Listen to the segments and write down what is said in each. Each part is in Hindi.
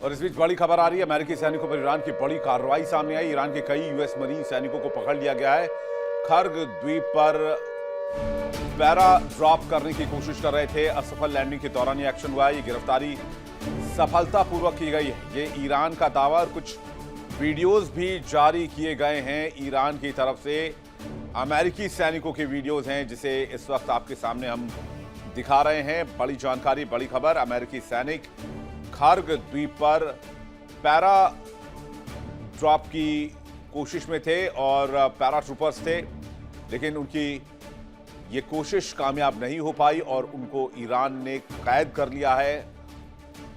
और इस बीच बड़ी खबर आ रही है, अमेरिकी सैनिकों पर ईरान की बड़ी कार्रवाई सामने आई। ईरान के कई यूएस मरीन सैनिकों को पकड़ लिया गया है। खर्ग द्वीप पर पैरा ड्रॉप करने की कोशिश कर रहे थे। असफल लैंडिंग के दौरान ये एक्शन हुआ है। ये गिरफ्तारी सफलतापूर्वक की गई है। ये ईरान का दावा और कुछ वीडियोज भी जारी किए गए हैं ईरान की तरफ से। अमेरिकी सैनिकों के वीडियोज हैं जिसे इस वक्त आपके सामने हम दिखा रहे हैं। बड़ी जानकारी, बड़ी खबर। अमेरिकी सैनिक खर्ग द्वीप पर पैरा ड्रॉप की कोशिश में थे और पैराट्रूपर्स थे, लेकिन उनकी ये कोशिश कामयाब नहीं हो पाई और उनको ईरान ने कैद कर लिया है,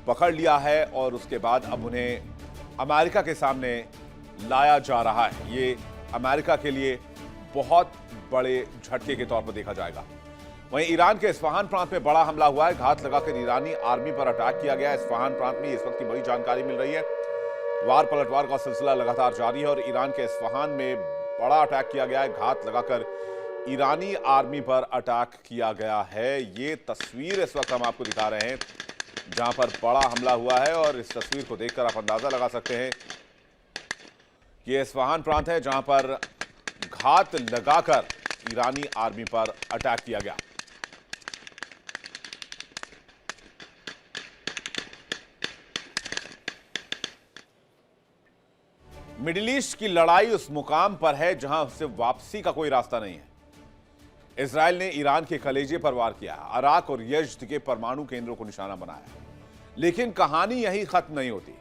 पकड़ लिया है और उसके बाद अब उन्हें अमेरिका के सामने लाया जा रहा है। ये अमेरिका के लिए बहुत बड़े झटके के तौर पर देखा जाएगा। वहीं ईरान के इस्फहान प्रांत में बड़ा हमला हुआ है। घात लगाकर ईरानी आर्मी पर अटैक किया गया है। इस्फहान प्रांत में इस वक्त की बड़ी जानकारी मिल रही है। वार पलटवार का सिलसिला लगातार जारी है और ईरान के इस्फहान में बड़ा अटैक किया गया है। घात लगाकर ईरानी आर्मी पर अटैक किया गया है। ये तस्वीर इस वक्त हम आपको दिखा रहे हैं जहां पर बड़ा हमला हुआ है और इस तस्वीर को देखकर आप अंदाजा लगा सकते हैं ये इस्फहान प्रांत है जहां पर घात लगाकर ईरानी आर्मी पर अटैक किया गया। मिडिल ईस्ट की लड़ाई उस मुकाम पर है जहां से वापसी का कोई रास्ता नहीं है। इजराइल ने ईरान के कलेजे पर वार किया, अराक और यज़्द के परमाणु केंद्रों को निशाना बनाया। लेकिन कहानी यही खत्म नहीं होती।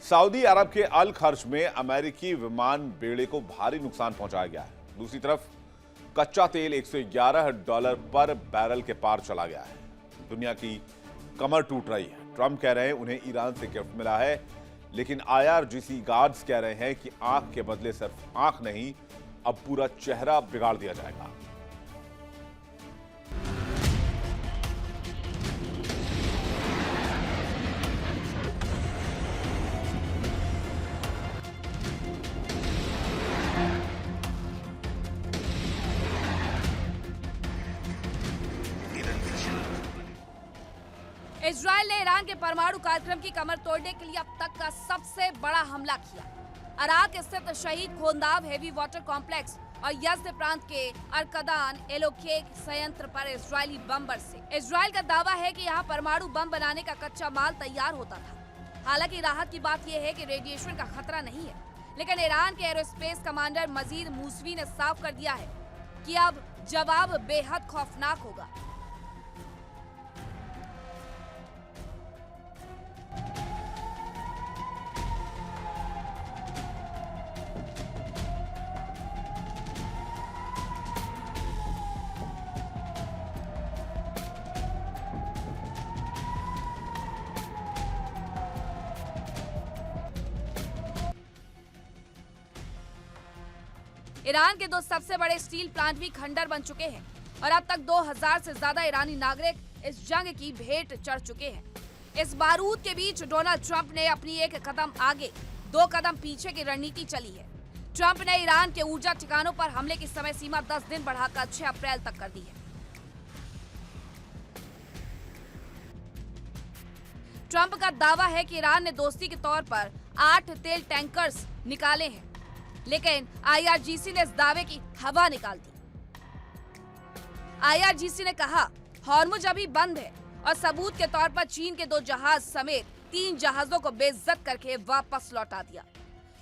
सऊदी अरब के अल खर्ज में अमेरिकी विमान बेड़े को भारी नुकसान पहुंचाया गया है। दूसरी तरफ कच्चा तेल $111 पर बैरल के पार चला गया है। दुनिया की कमर टूट रही है। ट्रंप कह रहे हैं उन्हें ईरान से गिफ्ट मिला है, लेकिन IRGC गार्ड्स कह रहे हैं कि आंख के बदले सिर्फ आंख नहीं, अब पूरा चेहरा बिगाड़ दिया जाएगा। इजराइल ने ईरान के परमाणु कार्यक्रम की कमर तोड़ने के लिए अब तक का सबसे बड़ा हमला किया। अराक स्थित शहीद खोंदाव हेवी वाटर कॉम्प्लेक्स और यज़्द प्रांत के अरकदान एलोकेक संयंत्र पर इजरायली बम बरसे। इजराइल का दावा है कि यहाँ परमाणु बम बनाने का कच्चा माल तैयार होता था। हालांकि राहत की बात यह है कि रेडिएशन का खतरा नहीं है, लेकिन ईरान के एरोस्पेस कमांडर मजीद मूसवी ने साफ कर दिया है कि अब जवाब बेहद खौफनाक होगा। ईरान के दो सबसे बड़े स्टील प्लांट भी खंडर बन चुके हैं और अब तक 2000 से ज्यादा ईरानी नागरिक इस जंग की भेंट चढ़ चुके हैं। इस बारूद के बीच डोनाल्ड ट्रंप ने अपनी एक कदम आगे, दो कदम पीछे की रणनीति चली है। ट्रंप ने ईरान के ऊर्जा ठिकानों पर हमले की समय सीमा 10 दिन बढ़ाकर 6 अप्रैल तक कर दी है। ट्रंप का दावा है कि ईरान ने दोस्ती के तौर पर 8 तेल टैंकर्स निकाले हैं, लेकिन IRGC ने इस दावे की हवा निकाल दी। IRGC ने कहा हॉर्मुज अभी बंद है और सबूत के तौर पर चीन के 2 जहाज समेत 3 जहाजों को बेइज्जत करके वापस लौटा दिया।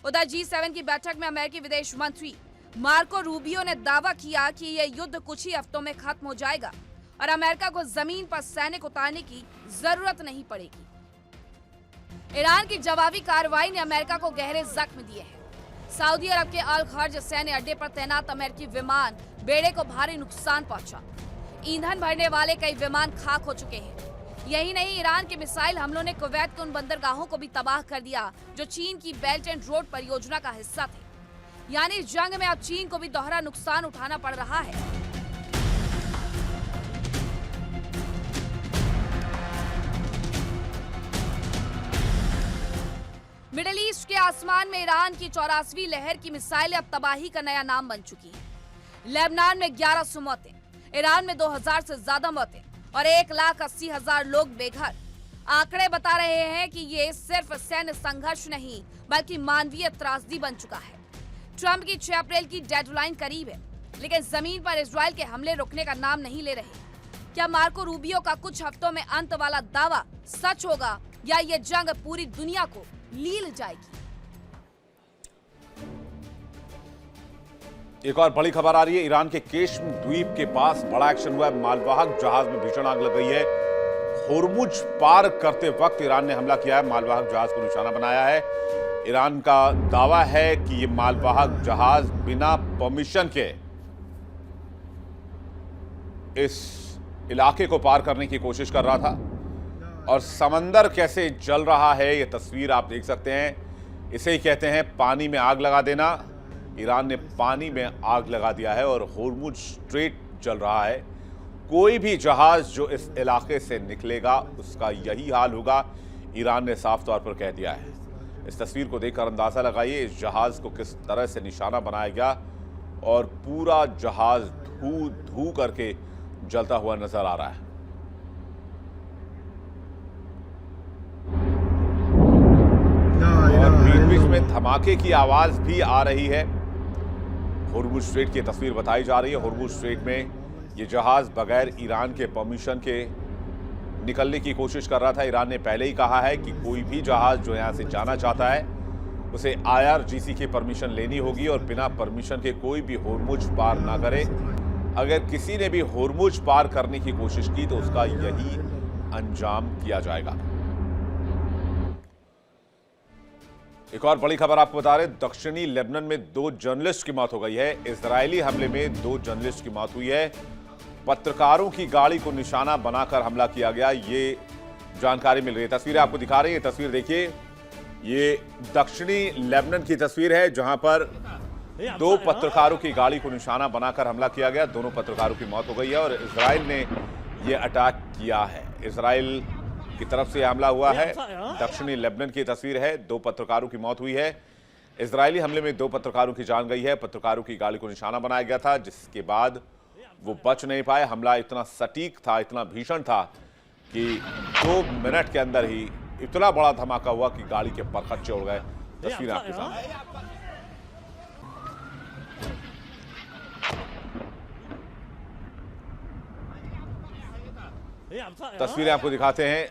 उधर G7 की बैठक में अमेरिकी विदेश मंत्री मार्को रूबियो ने दावा किया कि यह युद्ध कुछ ही हफ्तों में खत्म हो जाएगा और अमेरिका को जमीन पर सैनिक उतारने की जरूरत नहीं पड़ेगी। ईरान की जवाबी कार्रवाई ने अमेरिका को गहरे जख्म दिए हैं। सऊदी अरब के अल खर्ज सैन्य अड्डे पर तैनात अमेरिकी विमान बेड़े को भारी नुकसान पहुंचा। ईंधन भरने वाले कई विमान खाक हो चुके हैं। यही नहीं, ईरान के मिसाइल हमलों ने कुवैत के उन बंदरगाहों को भी तबाह कर दिया जो चीन की बेल्ट एंड रोड परियोजना का हिस्सा थे। यानी इस जंग में अब चीन को भी दोहरा नुकसान उठाना पड़ रहा है। मिडिल ईस्ट के आसमान में ईरान की 84वीं लहर की मिसाइलें अब तबाही का नया नाम बन चुकी हैं। लेबनान में 1100 मौतें, ईरान में 2000 से ज्यादा मौतें और 1,80,000 लोग बेघर। आंकड़े बता रहे हैं कि ये सिर्फ सैन्य संघर्ष नहीं बल्कि मानवीय त्रासदी बन चुका है। ट्रंप की 6 अप्रैल की डेडलाइन करीब है, लेकिन जमीन पर इजराइल के हमले रुकने का नाम नहीं ले रहे। क्या मार्को रूबियो का कुछ हफ्तों में अंत वाला दावा सच होगा या ये जंग पूरी दुनिया को लील जाएगी? एक और बड़ी खबर आ रही है। ईरान के केश्म द्वीप के पास बड़ा एक्शन हुआ है। मालवाहक जहाज में भीषण आग लग गई है। होर्मुज पार करते वक्त ईरान ने हमला किया है, मालवाहक जहाज को निशाना बनाया है। ईरान का दावा है कि यह मालवाहक जहाज बिना परमिशन के इस इलाके को पार करने की कोशिश कर रहा था। और समंदर कैसे जल रहा है यह तस्वीर आप देख सकते हैं। इसे ही कहते हैं पानी में आग लगा देना। ईरान ने पानी में आग लगा दिया है और होर्मुज स्ट्रेट जल रहा है। कोई भी जहाज जो इस इलाके से निकलेगा उसका यही हाल होगा, ईरान ने साफ तौर पर कह दिया है। इस तस्वीर को देखकर अंदाजा लगाइए इस जहाज को किस तरह से निशाना बनाया गया और पूरा जहाज धू धू करके जलता हुआ नजर आ रहा है। और बीच-बीच में धमाके की आवाज भी आ रही है। होर्मुज स्ट्रेट की तस्वीर बताई जा रही है। होर्मुज स्ट्रेट में यह जहाज बगैर ईरान के परमिशन के निकलने की कोशिश कर रहा था। ईरान ने पहले ही कहा है कि कोई भी जहाज जो यहां से जाना चाहता है उसे IRGC की परमिशन लेनी होगी और बिना परमिशन के कोई भी होर्मुज पार ना करे। अगर किसी ने भी होर्मुज पार करने की कोशिश की तो उसका यही अंजाम किया जाएगा। एक और बड़ी खबर आपको बता रहे, दक्षिणी लेबनान में 2 जर्नलिस्ट की मौत हो गई है। इजरायली हमले में 2 जर्नलिस्ट की मौत हुई है। पत्रकारों की गाड़ी को निशाना बनाकर हमला किया गया, ये जानकारी मिल रही है। तस्वीरें आपको दिखा रही है। तस्वीर देखिए, ये दक्षिणी लेबनान की तस्वीर है जहां पर 2 पत्रकारों की गाड़ी को निशाना बनाकर हमला किया गया। दोनों पत्रकारों की मौत हो गई है और इजराइल ने यह अटैक किया है। इजराइल की तरफ से हमला हुआ है। दक्षिणी लेबनान की तस्वीर है। 2 पत्रकारों की मौत हुई है। इजरायली हमले में 2 पत्रकारों की जान गई है। पत्रकारों की गाड़ी को निशाना बनाया गया था जिसके बाद वो बच नहीं पाए। हमला इतना सटीक था, इतना भीषण था कि 2 मिनट के अंदर ही इतना बड़ा धमाका हुआ कि गाड़ी के परखच्चे उड़ गए। तस्वीरें आपके सामने। तस्वीरें आपको दिखाते हैं।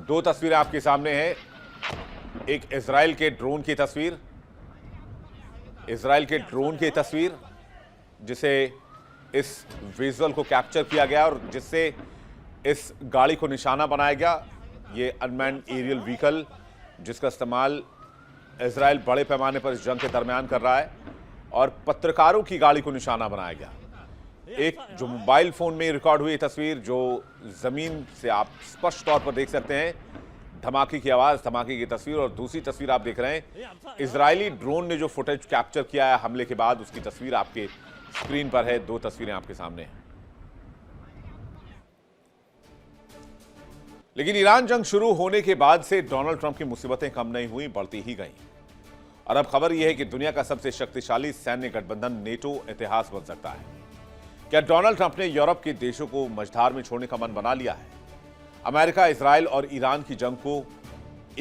2 तस्वीरें आपके सामने हैं। एक इजराइल के ड्रोन की तस्वीर, इजराइल के ड्रोन की तस्वीर जिसे इस विजुअल को कैप्चर किया गया और जिससे इस गाड़ी को निशाना बनाया गया। ये अनमैन्ड एरियल व्हीकल जिसका इस्तेमाल इजराइल बड़े पैमाने पर इस जंग के दरमियान कर रहा है और पत्रकारों की गाड़ी को निशाना बनाया गया। एक जो मोबाइल फोन में रिकॉर्ड हुई तस्वीर जो जमीन से आप स्पष्ट तौर पर देख सकते हैं, धमाके की आवाज, धमाके की तस्वीर। और दूसरी तस्वीर आप देख रहे हैं, इजरायली ड्रोन ने जो फुटेज कैप्चर किया है हमले के बाद, उसकी तस्वीर आपके स्क्रीन पर है। 2 तस्वीरें आपके सामने हैं। लेकिन ईरान जंग शुरू होने के बाद से डोनाल्ड ट्रंप की मुसीबतें कम नहीं हुई, बढ़ती ही गई। और अब खबर यह है कि दुनिया का सबसे शक्तिशाली सैन्य गठबंधन नेटो इतिहास बन सकता है। क्या डोनाल्ड ट्रंप ने यूरोप के देशों को मझधार में छोड़ने का मन बना लिया है? अमेरिका, इजराइल और ईरान की जंग को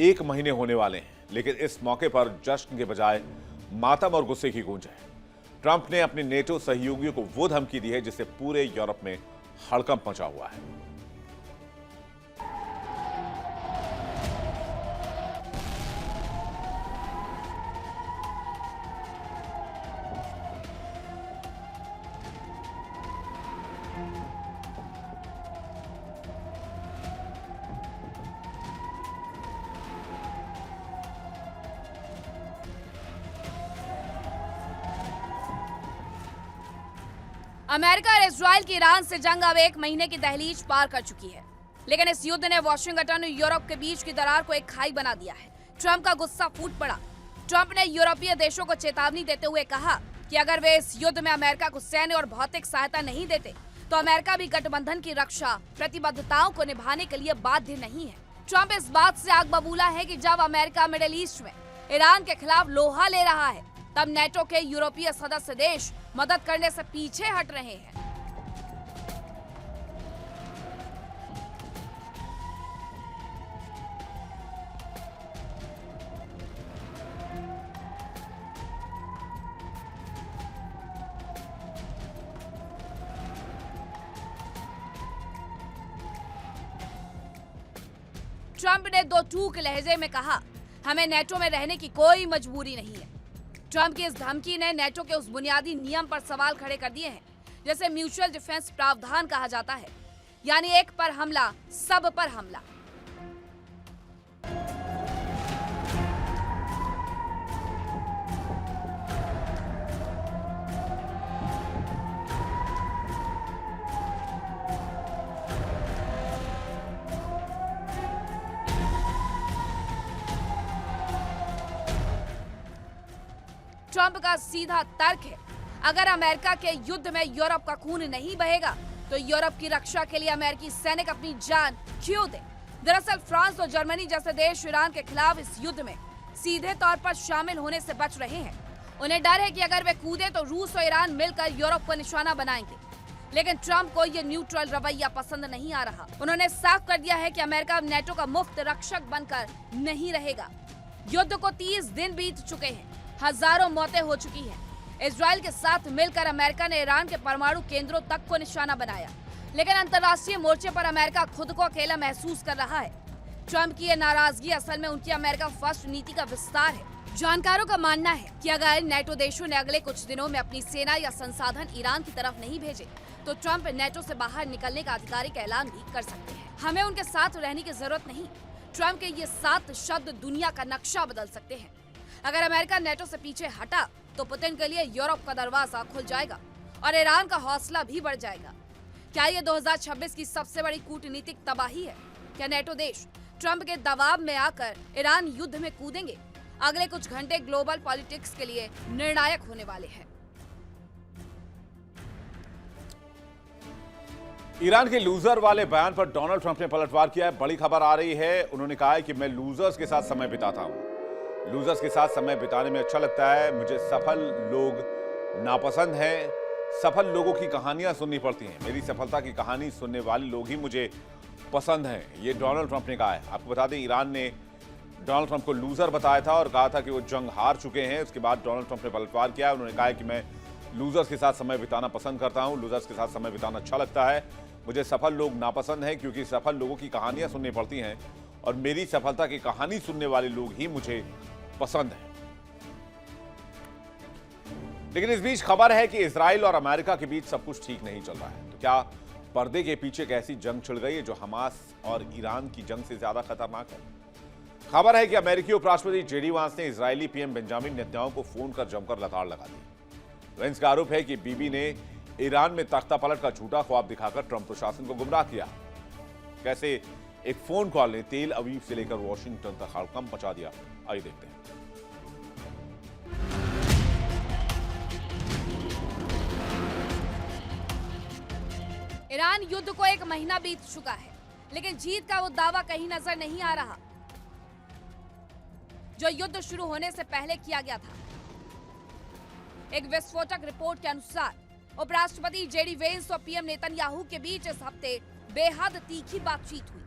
1 महीने होने वाले हैं, लेकिन इस मौके पर जश्न के बजाय मातम और गुस्से की गूंज है। ट्रंप ने अपने नेटो सहयोगियों को वो धमकी दी है जिससे पूरे यूरोप में हड़कंप मचा हुआ है। अमेरिका और इजराइल की ईरान से जंग अब 1 महीने की दहलीज पार कर चुकी है, लेकिन इस युद्ध ने वॉशिंगटन और यूरोप के बीच की दरार को एक खाई बना दिया है। ट्रंप का गुस्सा फूट पड़ा। ट्रंप ने यूरोपीय देशों को चेतावनी देते हुए कहा कि अगर वे इस युद्ध में अमेरिका को सैन्य और भौतिक सहायता नहीं देते तो अमेरिका भी गठबंधन की रक्षा प्रतिबद्धताओं को निभाने के लिए बाध्य नहीं है। ट्रंप इस बात से आग बबूला है कि जब अमेरिका मिडिल ईस्ट में ईरान के खिलाफ लोहा ले रहा है, तब नेटो के यूरोपीय सदस्य देश मदद करने से पीछे हट रहे हैं। ट्रंप ने दो टूक लहजे में कहा, हमें नेटो में रहने की कोई मजबूरी नहीं है। ट्रंप की इस धमकी ने नेटो के उस बुनियादी नियम पर सवाल खड़े कर दिए हैं जैसे म्यूचुअल डिफेंस प्रावधान कहा जाता है, यानी एक पर हमला सब पर हमला। ट्रंप का सीधा तर्क है, अगर अमेरिका के युद्ध में यूरोप का खून नहीं बहेगा तो यूरोप की रक्षा के लिए अमेरिकी सैनिक अपनी जान क्यों दे। दरअसल फ्रांस और जर्मनी जैसे देश ईरान के खिलाफ इस युद्ध में सीधे तौर पर शामिल होने से बच रहे हैं। उन्हें डर है कि अगर वे कूदे तो रूस और ईरान मिलकर यूरोप को निशाना बनाएंगे। लेकिन ट्रंप को यह न्यूट्रल रवैया पसंद नहीं आ रहा। उन्होंने साफ कर दिया है कि अमेरिका अब नेटो का मुफ्त रक्षक बनकर नहीं रहेगा। युद्ध को 30 दिन बीत चुके हैं, हजारों मौतें हो चुकी हैं। इजराइल के साथ मिलकर अमेरिका ने ईरान के परमाणु केंद्रों तक को निशाना बनाया, लेकिन अंतर्राष्ट्रीय मोर्चे पर अमेरिका खुद को अकेला महसूस कर रहा है। ट्रंप की यह नाराजगी असल में उनकी अमेरिका फर्स्ट नीति का विस्तार है। जानकारों का मानना है कि अगर नेटो देशों ने अगले कुछ दिनों में अपनी सेना या संसाधन ईरान की तरफ नहीं भेजे तो ट्रंप नेटो से बाहर निकलने का आधिकारिक ऐलान भी कर सकते हैं। हमें उनके साथ रहने की जरूरत नहीं। ट्रंप के ये 7 शब्द दुनिया का नक्शा बदल सकते हैं। अगर अमेरिका नेटो से पीछे हटा तो पुतिन के लिए यूरोप का दरवाजा खुल जाएगा और ईरान का हौसला भी बढ़ जाएगा। क्या ये 2026 की सबसे बड़ी कूटनीतिक तबाही है? क्या नेटो देश ट्रंप के दबाव में आकर ईरान युद्ध में कूदेंगे? अगले कुछ घंटे ग्लोबल पॉलिटिक्स के लिए निर्णायक होने वाले हैं। ईरान के लूजर वाले बयान पर डोनाल्ड ट्रंप ने पलटवार किया है। बड़ी खबर आ रही है। उन्होंने कहा है कि मैं लूजर्स के साथ समय बिताता हूं। लूजर्स के साथ समय बिताने में अच्छा लगता है। मुझे सफल लोग नापसंद हैं। सफल लोगों की कहानियां सुननी पड़ती हैं। मेरी सफलता की कहानी सुनने वाले लोग ही मुझे पसंद हैं। ये डोनाल्ड ट्रंप ने कहा है। आपको बता दें, ईरान ने डोनाल्ड ट्रंप को लूजर बताया था और कहा था कि वो जंग हार चुके हैं। उसके बाद डोनाल्ड ट्रंप ने पलटवार किया। उन्होंने कहा है कि मैं लूजर्स के साथ समय बिताना पसंद करता हूं। लूजर्स के साथ समय बिताना अच्छा लगता है। मुझे सफल लोग नापसंद हैं क्योंकि सफल लोगों की कहानियां सुननी पड़ती हैं और मेरी सफलता की कहानी सुनने वाले लोग ही मुझे पसंद है। लेकिन इस बीच खबर है कि इजराइल और अमेरिका के बीच सब कुछ ठीक नहीं चल रहा है। तो क्या पर्दे के पीछे एक ऐसी जंग छिड़ गई है जो हमास और ईरान की जंग से ज्यादा खतरनाक है? खबर है कि अमेरिकी उपराष्ट्रपति जेडी वांस ने इजरायली पीएम बेंजामिन नेतन्याहू को फोन कर जमकर लताड़ लगा दी। वेंस का आरोप है कि बीबी ने ईरान में तख्ता पलट का झूठा ख्वाब दिखाकर ट्रंप प्रशासन को गुमराह किया। कैसे एक फोन कॉल ने तेल अवीव से लेकर वॉशिंगटन तक हड़कंप मचा दिया, आइए देखते हैं। ईरान युद्ध को 1 महीना बीत चुका है, लेकिन जीत का वो दावा कहीं नजर नहीं आ रहा जो युद्ध शुरू होने से पहले किया गया था। एक विस्फोटक रिपोर्ट के अनुसार उपराष्ट्रपति जेडी वेंस और पीएम नेतन्याहू के बीच इस हफ्ते बेहद तीखी बातचीत हुई।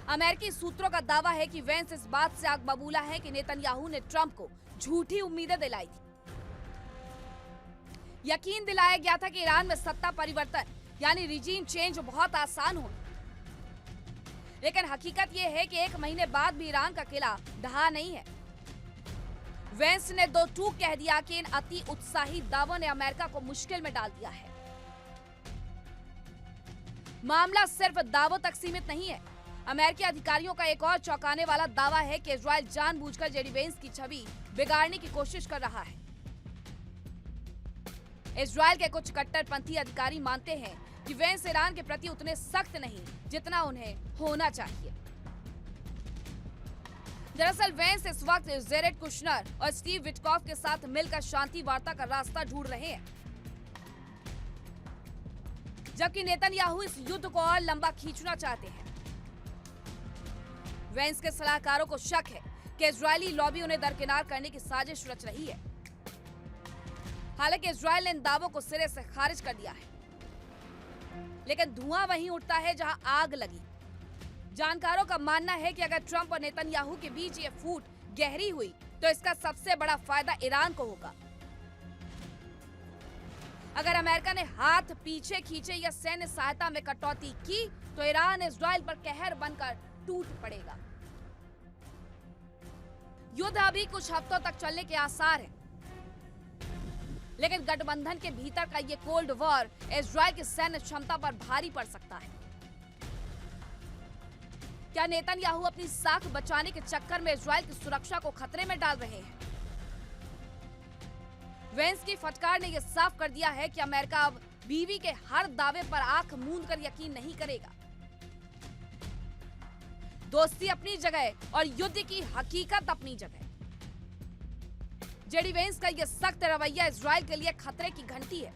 अमेरिकी सूत्रों का दावा है कि वेंस इस बात से आग बबूला है कि नेतन्याहू ने ट्रंप को झूठी उम्मीदें दिलाई थी। यकीन दिलाया गया था कि ईरान में सत्ता परिवर्तन यानी रिजीम चेंज बहुत आसान होगा, लेकिन हकीकत यह है कि 1 महीने बाद भी ईरान का किला ढहा नहीं है। वेंस ने 2 टूक कह दिया कि इन अति उत्साही दावों ने अमेरिका को मुश्किल में डाल दिया है। मामला सिर्फ दावों तक सीमित नहीं है। अमेरिकी अधिकारियों का एक और चौंकाने वाला दावा है कि इजराइल जानबूझकर जेडी वेंस की छवि बिगाड़ने की कोशिश कर रहा है। इजराइल के कुछ कट्टरपंथी अधिकारी मानते हैं कि वेंस ईरान के प्रति उतने सख्त नहीं जितना उन्हें होना चाहिए। दरअसल वेंस इस वक्त जेरेड कुशनर और स्टीव विटकॉफ के साथ मिलकर शांति वार्ता का रास्ता ढूंढ रहे हैं, जबकि नेतन्याहू इस युद्ध को और लंबा खींचना चाहते हैं। वेंस के सलाहकारों को शक है कि इजरायली लॉबी उन्हें दरकिनार करने की साजिश रच रही है। हालांकि इजरायल ने इन दावों को सिरे से खारिज कर दिया है, लेकिन धुआं वहीं उठता है जहां आग लगी। जानकारों का मानना है कि अगर ट्रंप और नेतन्याहू के बीच ये फूट गहरी हुई तो इसका सबसे बड़ा फायदा ईरान को होगा। अगर अमेरिका ने हाथ पीछे खींचे या सैन्य सहायता में कटौती की तो ईरान इजराइल पर कहर बनकर टूट पड़ेगा। युद्ध अभी कुछ हफ्तों तक चलने के आसार हैं, लेकिन गठबंधन के भीतर का ये कोल्ड वॉर इजराइल की सैन्य क्षमता पर भारी पड़ सकता है। क्या नेतन्याहू अपनी साख बचाने के चक्कर में इजराइल की सुरक्षा को खतरे में डाल रहे हैं? वेंस की फटकार ने यह साफ कर दिया है कि अमेरिका अब बीवी के हर दावे पर आंख मूंद कर यकीन नहीं करेगा। दोस्ती अपनी जगह और युद्ध की हकीकत अपनी जगह। जेडी वेंस का यह सख्त रवैया इजराइल के लिए खतरे की घंटी है।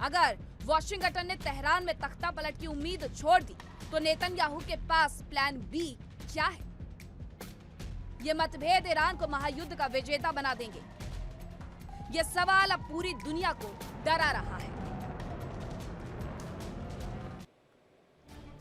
अगर वॉशिंगटन ने तेहरान में तख्ता पलट की उम्मीद छोड़ दी तो नेतन्याहू के पास प्लान बी क्या है? ये मतभेद ईरान को महायुद्ध का विजेता बना देंगे। ये सवाल अब पूरी दुनिया को डरा रहा है।